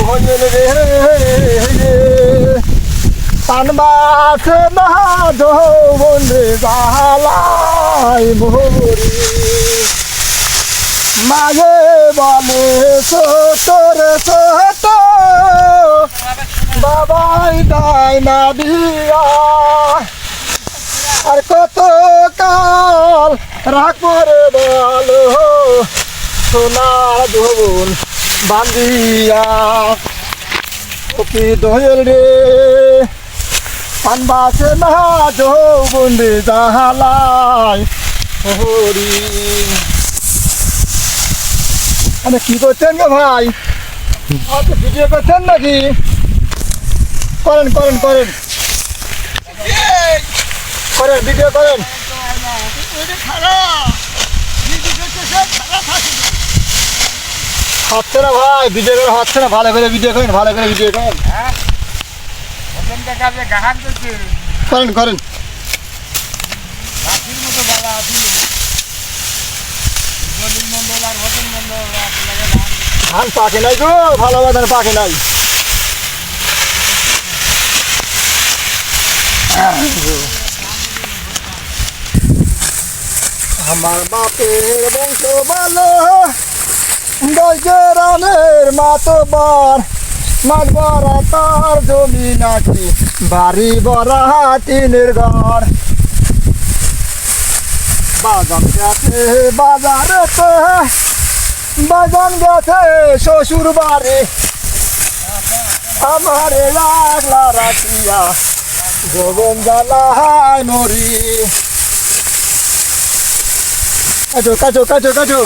হইল রে পানবাসে না যৌবন রে জালাই মোহরি মাঝে বলে ছোট রে ছোট বাবাই দায় না দিয়া আর কত কাল রাখবো রে বলো সোনার যৌবন বান্ধিয়া কি দোয়েল রে পানবাসে না যৌবন রে জালাই হরি মানে কি করছেন গো ভাই আপনি ভিডিও করছেন নাকি করেন করেন করেন করেন ভিডিও করেন হচ্ছে না ভাই ভিডিও করে হচ্ছে না ভালো করে ভিডিও করেন ভালো করে ভিডিও করেন করেন করেন ধান পাকে নাই গো ভালো ধান পাকে নাই আমার বাপের বংশ ভালো গজরানের মাতবার মাঠ ভরা তার জমি নাকি বাড়ি ভরা টিনের ঘর বাগান গেছে বাজারেতে বাগান গেছে শ্বশুর বাড়ি আমার লাগলা রাখিয়া যৌবন জ্বালায় নরি কাজো কাজো কাজো কাজো